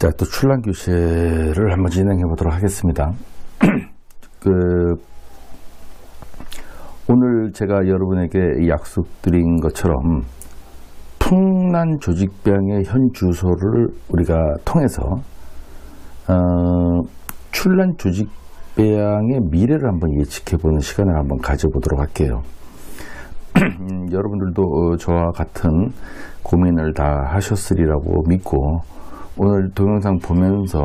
자, 또 출란 교실을 한번 진행해 보도록 하겠습니다. 오늘 제가 여러분에게 약속드린 것처럼 풍란 조직병의 현 주소를 우리가 통해서 출란 조직병의 미래를 한번 예측해보는 시간을 한번 가져보도록 할게요. 여러분들도 저와 같은 고민을 다 하셨으리라고 믿고 오늘 동영상 보면서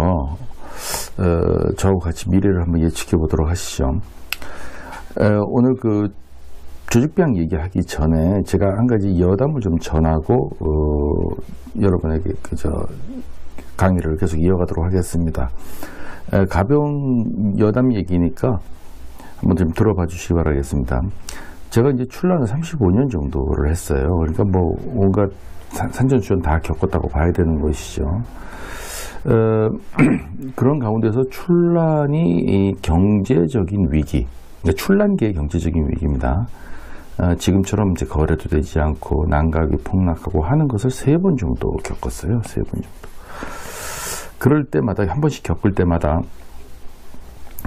저하고 같이 미래를 한번 예측해 보도록 하시죠. 오늘 그 조직병 얘기하기 전에 제가 한 가지 여담을 좀 전하고 여러분에게 강의를 계속 이어가도록 하겠습니다. 가벼운 여담 얘기니까 한번 좀 들어봐 주시기 바라겠습니다. 제가 이제 출란을 35년 정도를 했어요. 그러니까 뭐 온갖 산전수전 다 겪었다고 봐야 되는 것이죠. 그런 가운데서 출란이 경제적인 위기, 출란계의 경제적인 위기입니다. 지금처럼 이제 거래도 되지 않고 난각이 폭락하고 하는 것을 3번 정도 겪었어요. 3번 정도. 그럴 때마다 한 번씩 겪을 때마다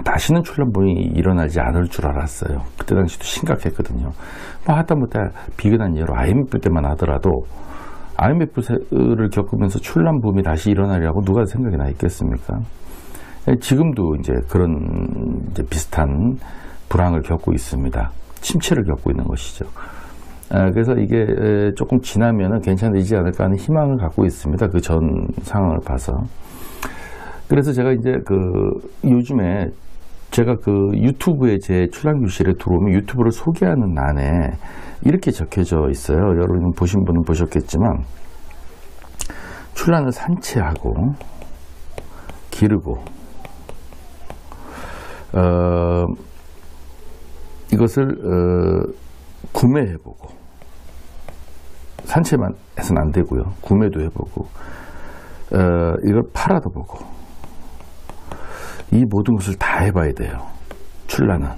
다시는 출란본이 일어나지 않을 줄 알았어요. 그때 당시도 심각했거든요. 뭐 하다못해 비근한 예로 IMF 때만 하더라도 IMF를 겪으면서 출란붐이 다시 일어나리라고 누가 생각이 나 있겠습니까? 지금도 이제 그런 이제 비슷한 불황을 겪고 있습니다. 침체를 겪고 있는 것이죠. 그래서 이게 조금 지나면은 괜찮아지지 않을까 하는 희망을 갖고 있습니다. 그 전 상황을 봐서. 그래서 제가 이제 요즘에 제가 유튜브에 제 출란 교실에 들어오면 유튜브를 소개하는欄에 이렇게 적혀져 있어요. 여러분 보신 분은 보셨겠지만 출란을 산채하고 기르고 이것을 구매해보고 산채만 해서는 안 되고요. 구매도 해보고 이걸 팔아도 보고 이 모든 것을 다 해봐야 돼요. 출란은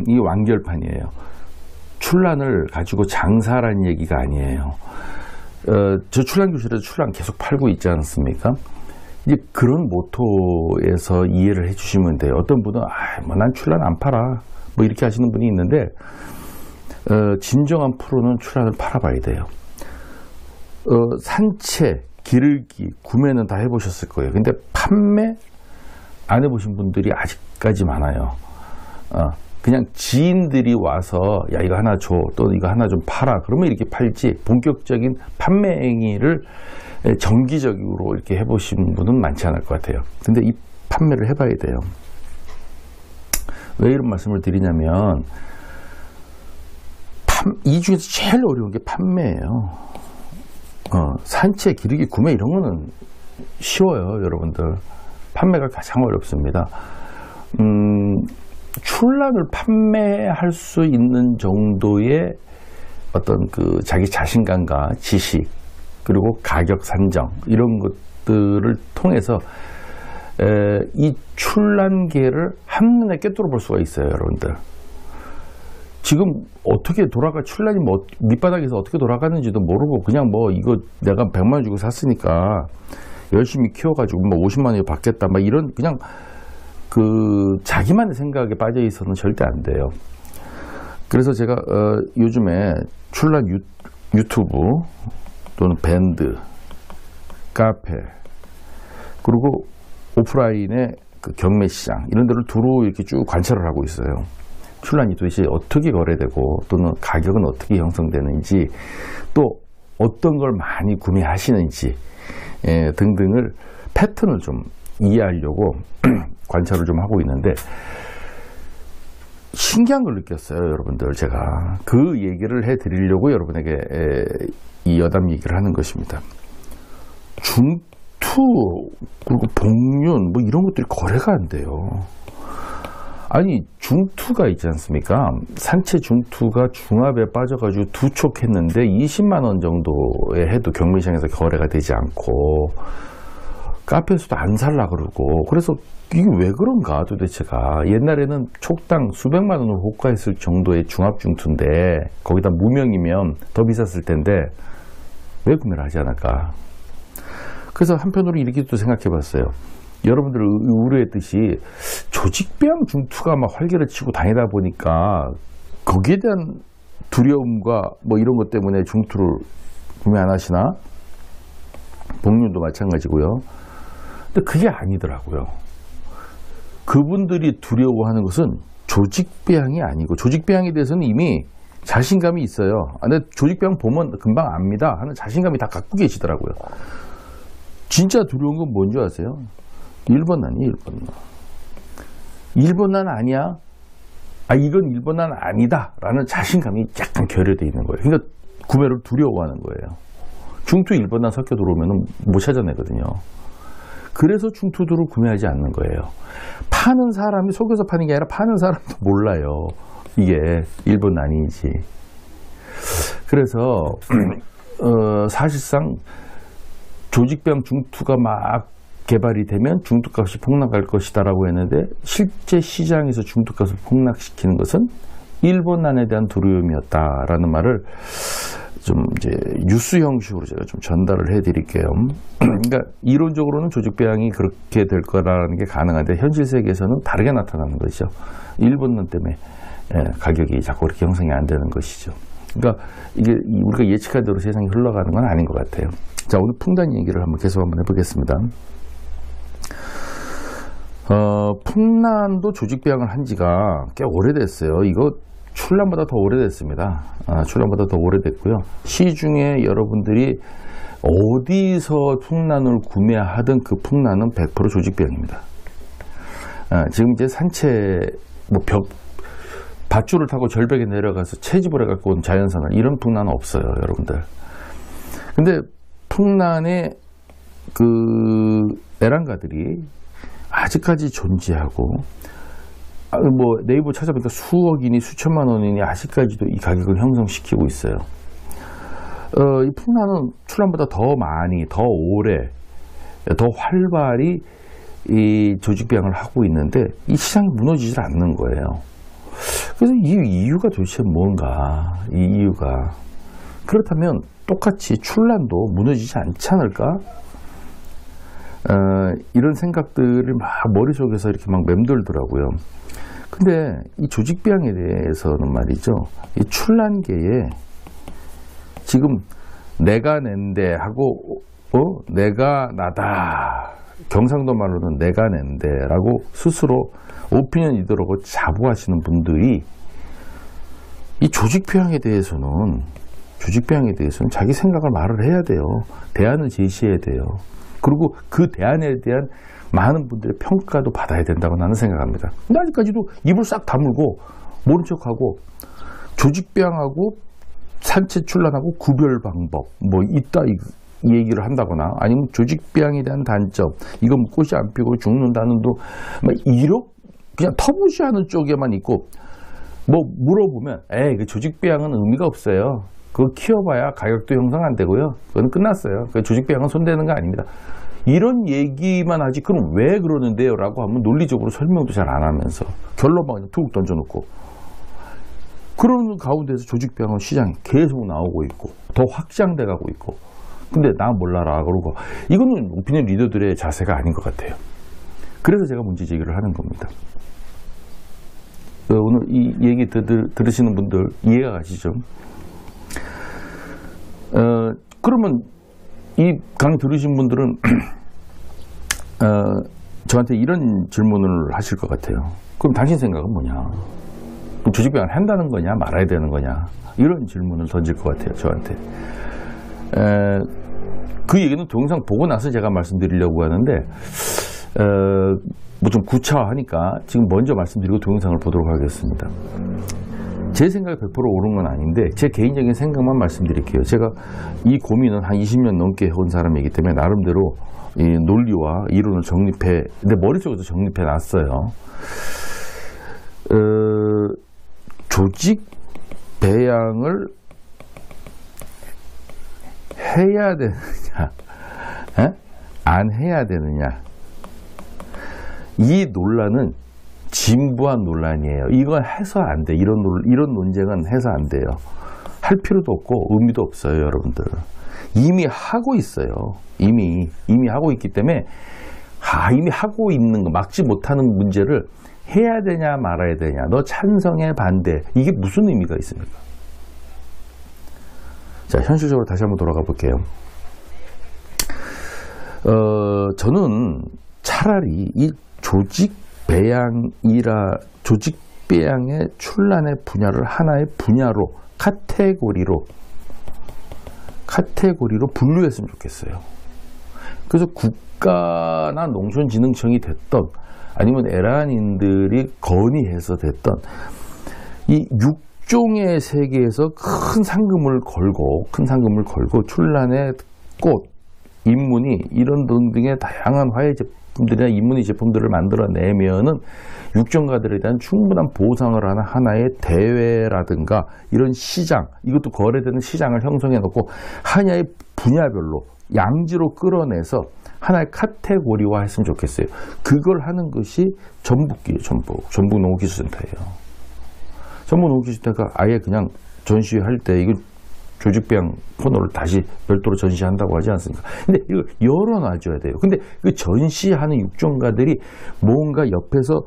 이 완결판이에요. 출란을 가지고 장사라는 얘기가 아니에요. 저 출란 교실에서 출란 계속 팔고 있지 않습니까? 이제 그런 모토에서 이해를 해주시면 돼요. 어떤 분은 뭐 난 출란 안 팔아 뭐 이렇게 하시는 분이 있는데 진정한 프로는 출란을 팔아봐야 돼요. 산채, 기르기, 구매는 다 해보셨을 거예요. 근데 판매 안 해보신 분들이 아직까지 많아요. 그냥 지인들이 와서 야 이거 하나 줘, 또 이거 하나 좀 팔아 그러면 이렇게 팔지 본격적인 판매 행위를 정기적으로 이렇게 해보신 분은 많지 않을 것 같아요. 근데 이 판매를 해봐야 돼요. 왜 이런 말씀을 드리냐면 이 중에서 제일 어려운 게 판매예요. 산채, 기르기, 구매 이런 거는 쉬워요. 여러분들 판매가 가장 어렵습니다. 출란을 판매할 수 있는 정도의 어떤 자기 자신감과 지식 그리고 가격 산정 이런 것들을 통해서 이 출란계를 한눈에 꿰뚫어 볼 수가 있어요. 여러분들 지금 어떻게 출란이 뭐 밑바닥에서 어떻게 돌아가는지도 모르고 그냥 뭐 이거 내가 100만 원 주고 샀으니까 열심히 키워가지고 뭐 50만 원이 받겠다 막 이런 그냥 자기만의 생각에 빠져 있어서는 절대 안 돼요. 그래서 제가 요즘에 출란 유튜브 또는 밴드, 카페 그리고 오프라인의 경매 시장 이런 데를 두루 이렇게 쭉 관찰을 하고 있어요. 출란이 도대체 어떻게 거래되고 또는 가격은 어떻게 형성되는지 또 어떤 걸 많이 구매하시는지 등등을 패턴을 좀 이해하려고 관찰을 좀 하고 있는데 신기한 걸 느꼈어요. 여러분들 제가 그 얘기를 해드리려고 여러분에게 이 여담 얘기를 하는 것입니다. 중투 그리고 복륜 뭐 이런 것들이 거래가 안 돼요. 아니 중투가 있지 않습니까? 산채 중투가 중압에 빠져가지고 두촉했는데 20만 원 정도에 해도 경매시장에서 거래가 되지 않고 카페에서도 안 살라 그러고 그래서 이게 왜 그런가 도대체가 옛날에는 촉당 수백만 원을 호가했을 정도의 중압 중투인데 거기다 무명이면 더 비쌌을 텐데 왜 구매를 하지 않을까? 그래서 한편으로 이렇게 또 생각해 봤어요. 여러분들 우려했듯이 조직배양 중투가 막 활개를 치고 다니다 보니까 거기에 대한 두려움과 뭐 이런 것 때문에 중투를 구매 안 하시나? 복륜도 마찬가지고요. 근데 그게 아니더라고요. 그분들이 두려워하는 것은 조직배양이 아니고, 조직배양에 대해서는 이미 자신감이 있어요. 근데 조직배양 보면 금방 압니다 하는 자신감이 다 갖고 계시더라고요. 진짜 두려운 건 뭔지 아세요? 1번난이 1번난. 1번난 아니야? 이건 1번난 아니다 라는 자신감이 약간 결여되어 있는 거예요. 그러니까 구매를 두려워하는 거예요. 중투 1번난 섞여 들어오면 못 찾아내거든요. 그래서 중투들을 구매하지 않는 거예요. 파는 사람이 속여서 파는 게 아니라 파는 사람도 몰라요. 이게 1번난이지. 그래서 사실상 조직배양 중투가 막 개발이 되면 중투값이 폭락할 것이다 라고 했는데, 실제 시장에서 중투값을 폭락시키는 것은 1번난에 대한 두려움이었다라는 말을 좀 이제 뉴스 형식으로 제가 좀 전달을 해드릴게요. 그러니까 이론적으로는 조직배양이 그렇게 될 거라는 게 가능한데, 현실 세계에서는 다르게 나타나는 것이죠. 1번난 때문에 가격이 자꾸 그렇게 형성이 안 되는 것이죠. 그러니까 이게 우리가 예측한 대로 세상이 흘러가는 건 아닌 것 같아요. 자, 오늘 풍단 얘기를 계속 한번 해보겠습니다. 풍란도 조직배양을 한 지가 꽤 오래됐어요. 이거 출란보다 더 오래됐습니다. 출란보다 더 오래됐고요. 시중에 여러분들이 어디서 풍란을 구매하든 그 풍란은 100% 조직배양입니다. 지금 이제 산채, 밧줄을 타고 절벽에 내려가서 채집을 해갖고 온 자연산을, 이런 풍란은 없어요, 여러분들. 근데 풍란의 그 애란가들이 아직까지 존재하고, 네이버 찾아보니까 수억이니 수천만 원이니 아직까지도 이 가격을 형성시키고 있어요. 이 풍란은 출란보다 더 많이, 더 오래, 더 활발히 이 조직배양을 하고 있는데, 이 시장이 무너지질 않는 거예요. 그래서 이 이유가 도대체 뭔가, 이 이유가. 그렇다면 똑같이 출란도 무너지지 않지 않을까? 이런 생각들을 막 머릿속에서 이렇게 막 맴돌더라고요. 근데 이 조직배양에 대해서는 말이죠, 이 출란계에 지금 내가 낸데 하고 내가 나다, 경상도 말로는 내가 낸데 라고 스스로 오피니언 리더라고 자부하시는 분들이 이 조직배양에 대해서는 자기 생각을 말을 해야 돼요. 대안을 제시해야 돼요. 그리고 그 대안에 대한 많은 분들의 평가도 받아야 된다고 나는 생각합니다. 근데 아직까지도 입을 싹 다물고 모른 척하고, 조직배양하고 산채 출란하고 구별 방법 있다 이 얘기를 한다거나, 아니면 조직배양에 대한 단점, 이건 꽃이 안 피고 죽는다는 도 그냥 터부시하는 쪽에만 있고, 물어보면 그 조직배양은 의미가 없어요. 그거 키워봐야 가격도 형성 안 되고요. 그건 끝났어요. 그 조직배양은 손대는 거 아닙니다. 이런 얘기만 하지, 그럼 왜 그러는데요? 라고 하면 논리적으로 설명도 잘 안 하면서 결론만 그냥 툭 던져놓고, 그런 가운데서 조직배양은 시장이 계속 나오고 있고 더 확장돼 가고 있고, 근데 나 몰라라 그러고, 이거는 오피니언 리더들의 자세가 아닌 것 같아요. 그래서 제가 문제 제기를 하는 겁니다. 오늘 이 얘기 들으시는 분들 이해가 가시죠? 그러면 이 강의 들으신 분들은 저한테 이런 질문을 하실 것 같아요. 그럼 당신 생각은 뭐냐? 그럼 조직배양을 한다는 거냐, 말아야 되는 거냐? 이런 질문을 던질 것 같아요, 저한테. 그 얘기는 동영상 보고 나서 제가 말씀드리려고 하는데, 좀 구차하니까 지금 먼저 말씀드리고 동영상을 보도록 하겠습니다. 제 생각이 100% 옳은 건 아닌데, 제 개인적인 생각만 말씀드릴게요. 제가 이 고민은 한 20년 넘게 해온 사람이기 때문에 나름대로 이 논리와 이론을 내 머릿속에서 정립해 놨어요. 조직 배양을 해야 되느냐, 안 해야 되느냐, 이 논란은 진부한 논란이에요. 이건 해서 안 돼. 이런 논쟁은 해서 안 돼요. 할 필요도 없고 의미도 없어요, 여러분들. 이미 하고 있어요. 이미 하고 있기 때문에 이미 하고 있는 거 막지 못하는 문제를 해야 되냐 말아야 되냐, 너 찬성해 반대, 이게 무슨 의미가 있습니까? 자, 현실적으로 다시 한번 돌아가 볼게요. 저는 차라리 이 조직 배양의 출란의 분야를 하나의 분야로, 카테고리로 분류했으면 좋겠어요. 그래서 국가나 농촌진흥청이 됐던, 아니면 에란인들이 건의해서 됐던, 이 육종의 세계에서 큰 상금을 걸고 출란의 꽃, 인문이 이런 등등의 다양한 화해 제품들이나 인문이 제품들을 만들어내면은 육종가들에 대한 충분한 보상을 하는 하나의 대회라든가 이런 시장, 이것도 거래되는 시장을 형성해 놓고 하나의 분야별로 양지로 끌어내서 하나의 카테고리화 했으면 좋겠어요. 그걸 하는 것이 전북농업기술센터예요. 전북농업기술센터가 아예 그냥 전시할 때 이거 조직배양 코너를 다시 별도로 전시한다고 하지 않습니까? 근데 이거 열어놔줘야 돼요. 근데 그 전시하는 육종가들이 뭔가 옆에서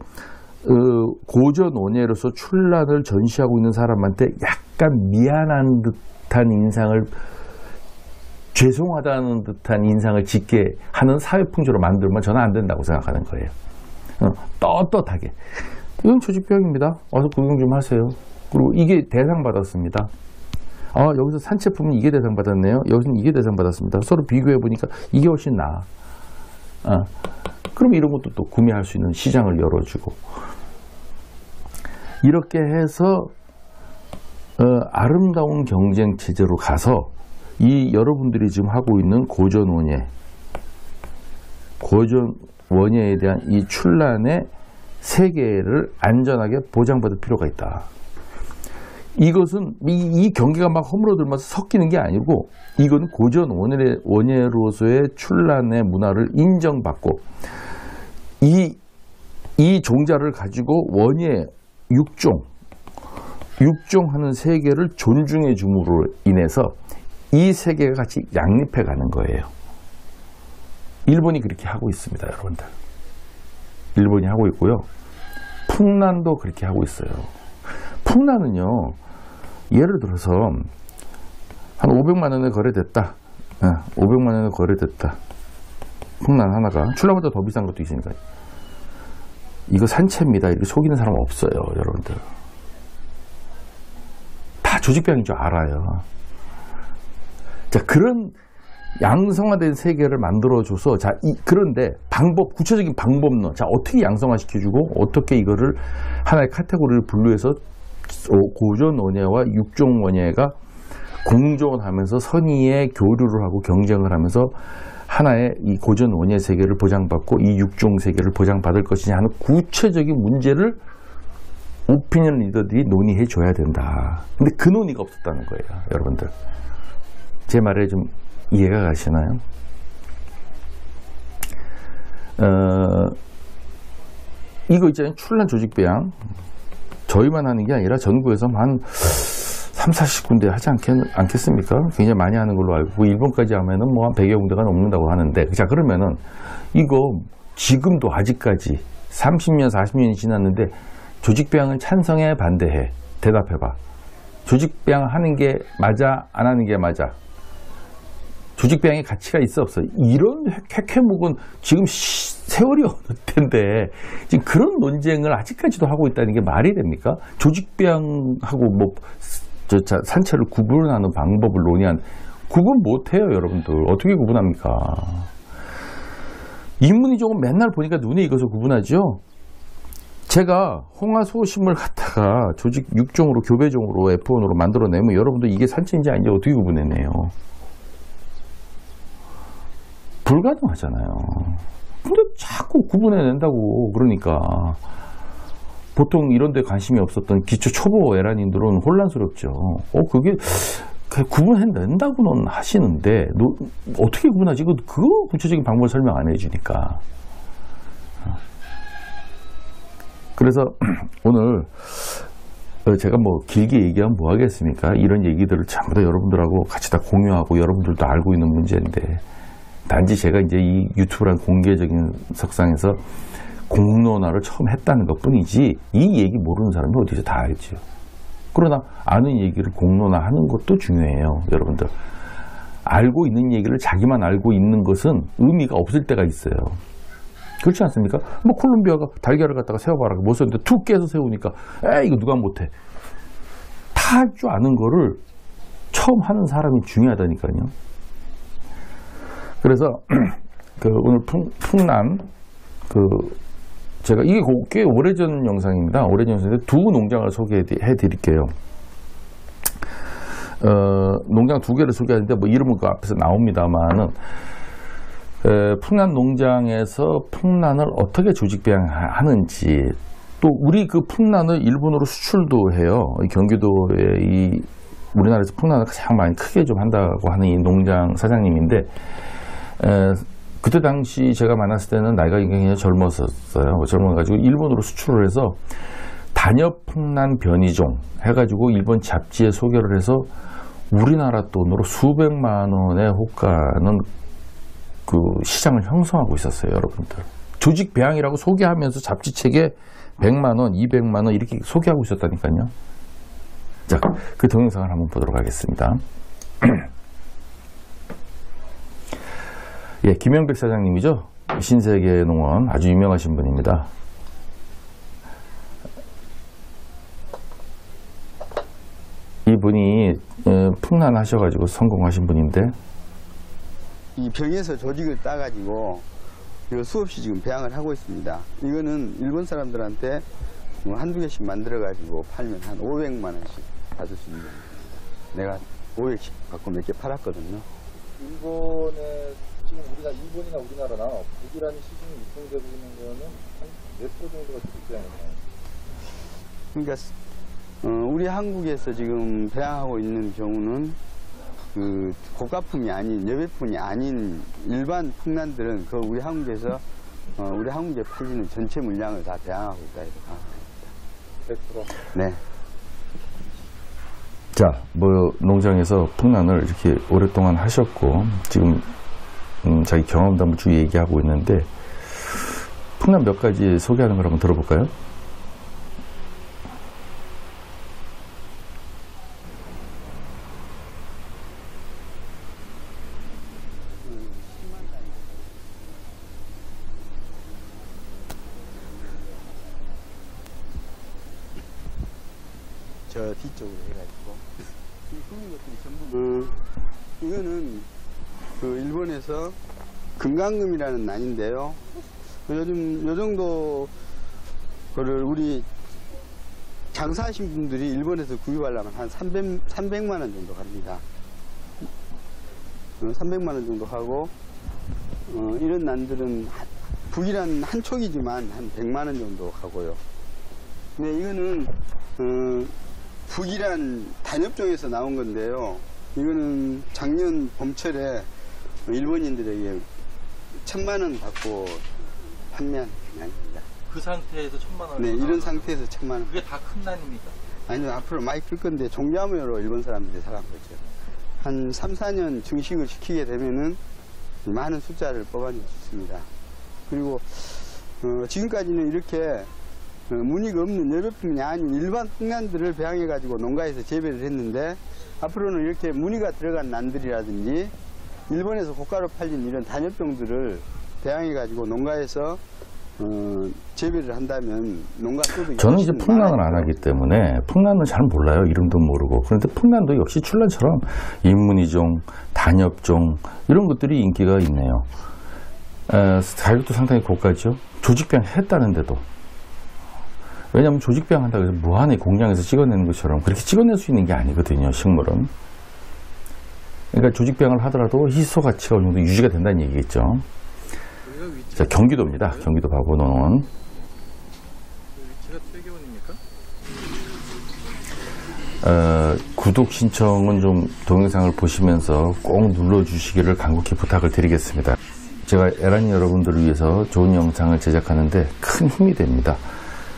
고전 원예로서 출란을 전시하고 있는 사람한테 약간 미안한 듯한 인상을, 죄송하다는 듯한 인상을 짓게 하는 사회풍조로 만들면 저는 안 된다고 생각하는 거예요. 떳떳하게. 이건 조직배양입니다. 와서 구경 좀 하세요. 그리고 이게 대상 받았습니다. 여기서 산채품은 이게 대상 받았네요. 여기서는 이게 대상 받았습니다. 서로 비교해 보니까 이게 훨씬 나아. 그럼 이런 것도 또 구매할 수 있는 시장을 열어주고, 이렇게 해서 아름다운 경쟁 체제로 가서 이 여러분들이 지금 하고 있는 고전 원예에 대한 이 출란의 세계를 안전하게 보장받을 필요가 있다. 이것은 이 경계가 막 허물어들면서 섞이는 게 아니고, 이건 고전 원예로서의 출란의 문화를 인정받고, 이 종자를 가지고 원예 육종하는 세계를 존중해 줌으로 인해서 이 세계가 같이 양립해 가는 거예요. 일본이 그렇게 하고 있습니다, 여러분들. 일본이 하고 있고요. 풍란도 그렇게 하고 있어요. 풍란은요, 예를 들어서 한 500만 원에 거래됐다. 500만 원에 거래됐다. 풍란 하나가 출란보다 더 비싼 것도 있으니까. 이거 산채입니다. 이렇게 속이는 사람 없어요, 여러분들. 다 조직배양인 줄 알아요. 자, 그런 양성화된 세계를 만들어줘서, 그런데 구체적인 방법론, 어떻게 양성화시켜주고, 어떻게 이거를 하나의 카테고리를 분류해서 고전 원예와 육종 원예가 공존을 하면서 선의의 교류를 하고 경쟁을 하면서 하나의 이 고전 원예 세계를 보장받고 이 육종 세계를 보장받을 것이냐 하는 구체적인 문제를 오피니언 리더들이 논의해 줘야 된다. 근데 그 논의가 없었다는 거예요, 여러분들. 제 말에 좀 이해가 가시나요? 이거 있잖아요, 출란 조직배양. 저희만 하는 게 아니라 전국에서 한 30-40군데 하지 않겠습니까? 굉장히 많이 하는 걸로 알고, 일본까지 하면은 뭐 한 100여 군데가 넘는다고 하는데, 자, 그러면은 이거 지금도 아직까지 30년, 40년이 지났는데 조직배양을 찬성해, 반대해? 대답해봐. 조직배양 하는 게 맞아, 안 하는 게 맞아? 조직배양의 가치가 있어, 없어? 이런 쾌쾌묵은 지금 세월이 어느 텐데 지금 그런 논쟁을 아직까지도 하고 있다는 게 말이 됩니까? 조직배양하고 산채를 구분하는 방법을 구분 못해요, 여러분들. 어떻게 구분합니까? 인문이 조금 맨날 보니까 눈에 익어서 구분하죠. 제가 홍화소심을 갖다가 조직 육종으로, 교배종으로, F1으로 만들어내면 여러분들 이게 산채인지 아닌지 어떻게 구분해내요? 불가능하잖아요. 근데 자꾸 구분해낸다고. 그러니까 보통 이런 데 관심이 없었던 기초 초보 에란인들은 혼란스럽죠. 그게 구분해낸다고는 하시는데 어떻게 구분하지? 그거 구체적인 방법을 설명 안 해주니까. 그래서 오늘 제가 뭐 길게 얘기하면 뭐 하겠습니까? 이런 얘기들을 전부 다 여러분들하고 같이 다 공유하고 여러분들도 알고 있는 문제인데, 단지 제가 이제 이 유튜브란 공개적인 석상에서 공론화를 처음 했다는 것 뿐이지, 이 얘기 모르는 사람이 어디서 다 알죠. 그러나 아는 얘기를 공론화하는 것도 중요해요. 여러분들, 알고 있는 얘기를 자기만 알고 있는 것은 의미가 없을 때가 있어요. 그렇지 않습니까? 뭐 콜롬비아가 달걀을 갖다가 세워봐라 못 세웠는데 툭 깨서 세우니까 이거 누가 못해. 다 할 줄 아는 거를 처음 하는 사람이 중요하다니까요. 그래서 오늘 풍란 제가 이게 꽤 오래전 영상입니다. 오래전 영상인데 두 농장을 소개해 드릴게요. 농장 두 개를 소개하는데 뭐 이름은 그 앞에서 나옵니다만은, 풍란 농장에서 풍란을 어떻게 조직 배양하는지, 또 우리 그 풍란을 일본으로 수출도 해요. 경기도에 우리나라에서 풍란을 가장 많이 크게 좀 한다고 하는 이 농장 사장님인데, 그때 당시 제가 만났을 때는 나이가 굉장히 젊었었어요. 젊어가지고 일본으로 수출을 해서 단엽 풍란 변이종 해가지고 일본 잡지에 소개를 해서 우리나라 돈으로 수백만 원의 호가는 그 시장을 형성하고 있었어요, 여러분들. 조직 배양이라고 소개하면서 잡지책에 100만 원, 200만 원 이렇게 소개하고 있었다니까요. 자, 그 동영상을 한번 보도록 하겠습니다. 예, 김영백 사장님이죠. 신세계농원 아주 유명하신 분입니다. 이분이 풍란하셔가지고 성공하신 분인데, 이 병에서 조직을 따가지고 이거 수없이 지금 배양을 하고 있습니다. 이거는 일본 사람들한테 한두 개씩 만들어가지고 팔면 한 500만 원씩 받을 수 있는 거예요. 내가 500씩 갖고 몇 개 팔았거든요. 일본에 지금 일본이나 우리나라나 북이라는 시중에 유통되고 있는 거는 한 몇 도 정도가 조직배양이나요? 그러니까 우리 한국에서 지금 배양하고 있는 경우는 그 고가품이 아닌, 여배품이 아닌 일반 풍란들은 그 우리 한국에서 우리 한국에 팔리는 전체 물량을 다 배양하고 있다 해서 100%? 네. 자, 뭐 농장에서 풍란을 이렇게 오랫동안 하셨고 지금 자기 경험담을 쭉 얘기하고 있는데, 풍란 몇 가지 소개하는 걸 한번 들어볼까요? 저 뒤쪽으로 해가지고 이 꾸민 것들이 전부 이거는 그 일본에서 금강금이라는 난인데요. 요즘 요 정도 거를 우리 장사하신 분들이 일본에서 구입하려면 한 300만 원 정도 갑니다. 300만 원 정도 하고 이런 난들은 북이란 한 촉이지만 한 100만 원 정도 가고요. 근데 이거는 북이란 단엽종에서 나온 건데요. 이거는 작년 봄철에 일본인들에게 1000만 원 받고 판매한 난입니다. 그 상태에서 1000만 원? 네, 이런 상태에서 1000만 원. 그게 다 큰 난입니까? 아니요, 앞으로 많이 클 건데 종자모로 일본 사람들이 사간 거죠. 한 3, 4년 증식을 시키게 되면은 많은 숫자를 뽑아낼 수 있습니다. 그리고 지금까지는 이렇게 무늬가 없는 여배품이 아닌 일반 풍란들을 배양해 가지고 농가에서 재배를 했는데, 앞으로는 이렇게 무늬가 들어간 난들이라든지 일본에서 고가로 팔린 이런 단엽종들을 배양해 가지고 농가에서 재배를 한다면 농가 소득이, 저는 이제 풍란을 안 하기 때문에 풍란을 잘 몰라요. 이름도 모르고. 그런데 풍란도 역시 출란처럼 인무늬종, 단엽종 이런 것들이 인기가 있네요. 가격도 상당히 고가죠. 조직배양 했다는데도. 왜냐하면 조직배양 한다고 해서 무한히 공장에서 찍어내는 것처럼 그렇게 찍어낼 수 있는 게 아니거든요, 식물은. 그러니까 조직배양을 하더라도 희소 가치가 어느 정도 유지가 된다는 얘기겠죠. 자, 경기도입니다. 경기도 박원원. 위치가 퇴계원입니까? 구독 신청은 좀 동영상을 보시면서 꼭 눌러주시기를 간곡히 부탁을 드리겠습니다. 제가 에란이 여러분들을 위해서 좋은 영상을 제작하는데 큰 힘이 됩니다.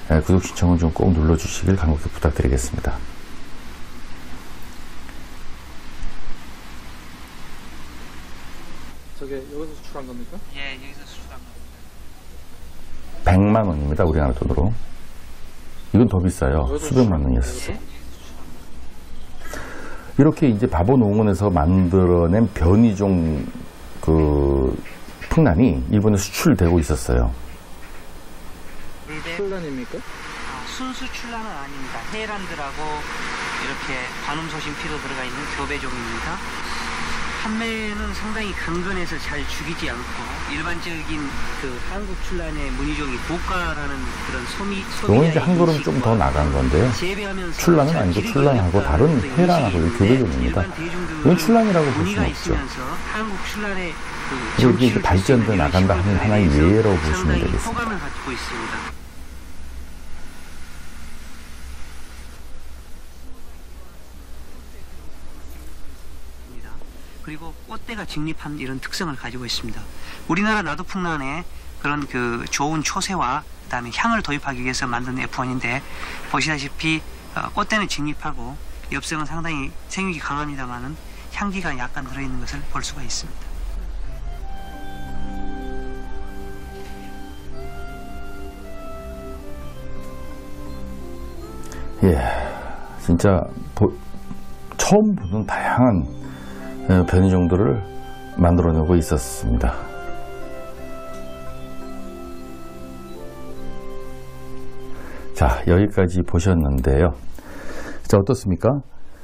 구독 신청은 좀 꼭 눌러주시길 간곡히 부탁드리겠습니다. 저게 여기서 수출한 겁니까? 예, 여기서 수출한 겁니다. 100만 원입니다. 우리나라 돈으로. 이건 더 비싸요. 수백만 원이었어요. 이렇게 이제 바보농원에서 만들어낸 변이종 풍란이 일본에 수출되고 있었어요. 출란입니까? 순수 출란은 아닙니다. 헤란드라고 이렇게 관음소신 피도 들어가 있는 교배종입니다. 판매는 상당히 강건해서 잘 죽이지 않고 일반적인 한국 출란의 문희종이 고가라는 그런 이건 이제 한글은 좀 더 나간 건데요. 출란은 아니고 출란하고 다른 헤란하고 교배종입니다. 이건 출란이라고 볼 수는 없죠. 한국 출란의 이게 이제 발전돼 나간다 하는 하나의 예라고 보시면 되겠습니다. 호감을 갖고 있습니다. 그리고 꽃대가 직립한 이런 특성을 가지고 있습니다. 우리나라 나도풍란에 그런 좋은 초세와 그다음에 향을 도입하기 위해서 만든 F1인데 보시다시피 꽃대는 직립하고 엽성은 상당히 생육이 강합니다만은 향기가 약간 들어있는 것을 볼 수가 있습니다. 예, 진짜 처음 보는 다양한 변이종들을 만들어내고 있었습니다. 자, 여기까지 보셨는데요. 자, 어떻습니까?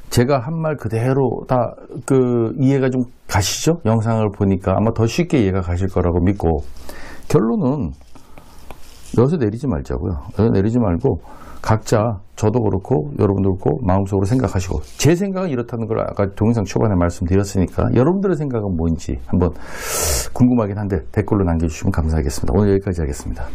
제가 한 말 그대로 다 이해가 좀 가시죠? 영상을 보니까 아마 더 쉽게 이해가 가실 거라고 믿고, 결론은 여기서 내리지 말자고요. 여기서 내리지 말고 각자, 저도 그렇고 여러분도 그렇고 마음속으로 생각하시고, 제 생각은 이렇다는 걸 아까 동영상 초반에 말씀드렸으니까 여러분들의 생각은 뭔지 한번 궁금하긴 한데 댓글로 남겨주시면 감사하겠습니다. 오늘 여기까지 하겠습니다.